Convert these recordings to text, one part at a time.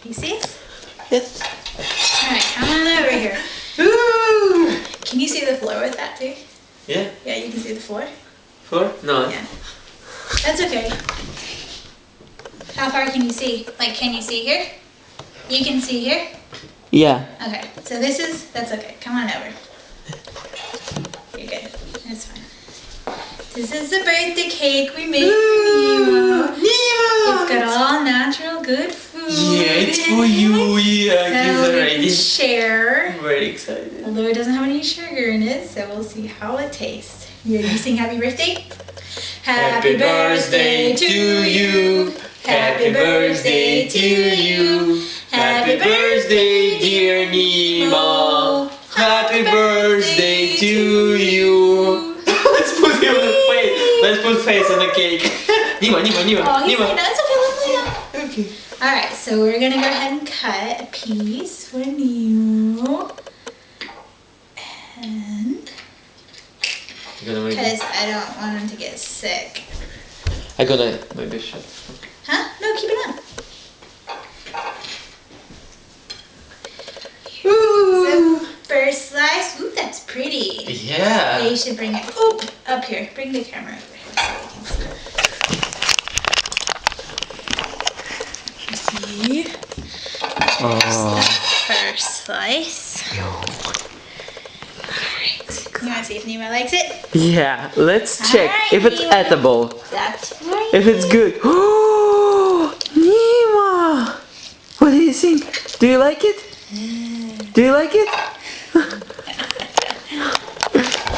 You see? Yes. Alright, come on over here. Ooh! Can you see the floor with that too? Yeah. Yeah, you can see the floor? Floor? No. Yeah. That's okay. How far can you see? Like, can you see here? You can see here? Yeah. Okay, so that's okay. Come on over. You're good. That's fine. This is the birthday cake we made for Nemo. It's got all natural good food. Yeah, it's for you. Yeah, So he's we ready. can share. I'm very excited. Although it doesn't have any sugar in it, so we'll see how it tastes. You ready to sing happy birthday? Happy birthday to you. Happy birthday to you. Happy birthday, dear Nemo. Happy birthday to you. Let's put him on the face. Let's put face on the cake. Nemo. Oh, he's saying Nemo. that's okay, let's lay down. Okay. Alright, so we're gonna go ahead and cut a piece for Nemo. And because I don't want him to get sick. I'm gonna maybe shut. Huh? No, keep it on. Ooh. So, first slice. Ooh, that's pretty. Yeah. Yeah, you should bring it up here. Bring the camera over here so we can see. See? Oh. First slice. Alright. You want to see if Nemo likes it? Yeah. Let's check Alright, if it's Nemo. edible. That's right. If it's good. Oh, Nemo. What do you think? Do you like it? Do you like it?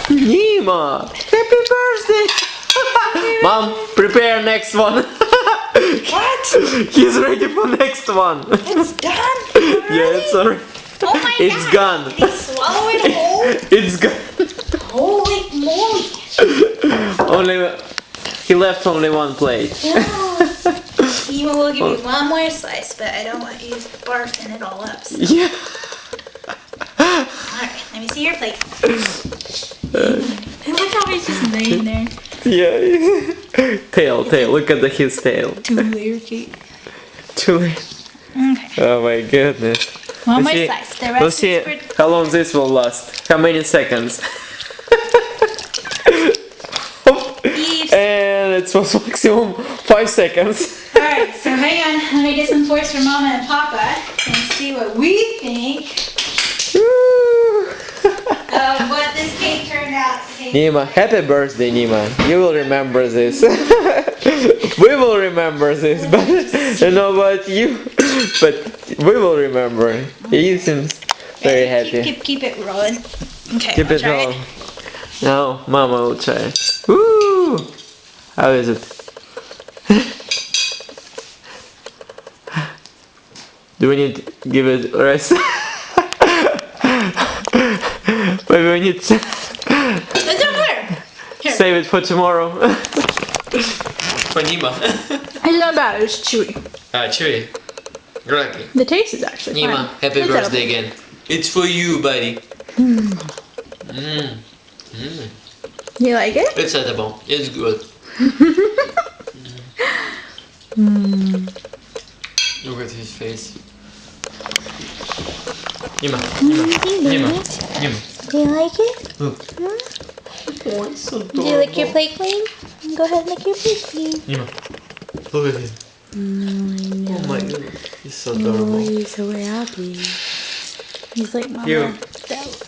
Nemo, happy birthday! Mom, prepare next one. What? He's ready for next one. It's done? Yeah, it's already. Oh my It's God. gone. Did he swallow it whole? It's gone. Holy moly. Only he left only one plate. Nemo will give you one more slice, but I don't want you barfing it all up. So. Yeah. Alright, let me see your plate. And look how he's just laying there. Yeah. Tail. Look at his tail. 2-layer cake. Too late. Okay. Oh my goodness. One Let's more see- slice. The Let's rest see is for... how long this will last. How many seconds? And it was maximum 5 seconds. Alright, so hang on. Let me get some forks for Mama and Papa and see what we think of what this cake turned out to taste. Nima, happy birthday, Nima. You will remember this. We will remember this, but I don't know about you, but we will remember. He seems very happy. Keep it rolling. Okay, Keep I'll it try rolling. Now, Mama will try it. Woo! How is it? Do we need to give it a rest? Maybe we need to It's okay. Here. save it for tomorrow. For Nima. It's not bad. It's chewy. Chewy. Lucky. The taste is actually Nima, fine. happy It's birthday edible. again. It's for you, buddy. You like it? It's edible. It's good. Look at his face. Nima. Do you like it? Look. Oh, it's so adorable. Do you lick your plate clean? Go ahead and lick your plate clean. Nima. Look at him. Oh my goodness. He's so adorable. He's so happy. He's like, Mama. You.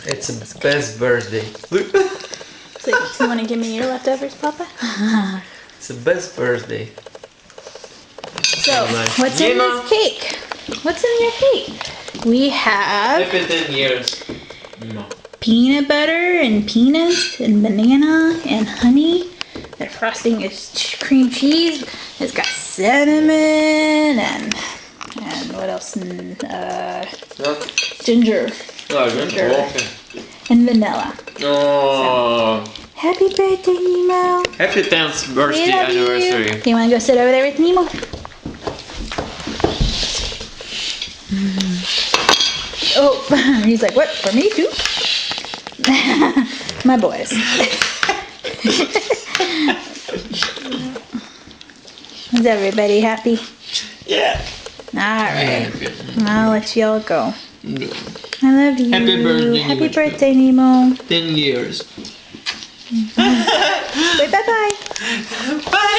It's the best birthday. Look. He's like, do you want to give me your leftovers, Papa? It's the best birthday. So, nice. what's in Nima. this cake? What's in your cake? We have Happy 10 years. No. peanut butter and peanuts and banana and honey. The frosting is cream cheese. It's got cinnamon and what else? Ginger and vanilla. Oh. Happy birthday, Nemo. Happy 10th birthday We love anniversary. You. Do you want to go sit over there with Nemo? Oh, he's like, what? For me too? My boys. Is everybody happy? Yeah. Alright. Okay. I'll let you all go. Good. I love you. Happy birthday, Happy Nemo. birthday, Nemo. 10 years. Wait, bye-bye. Bye.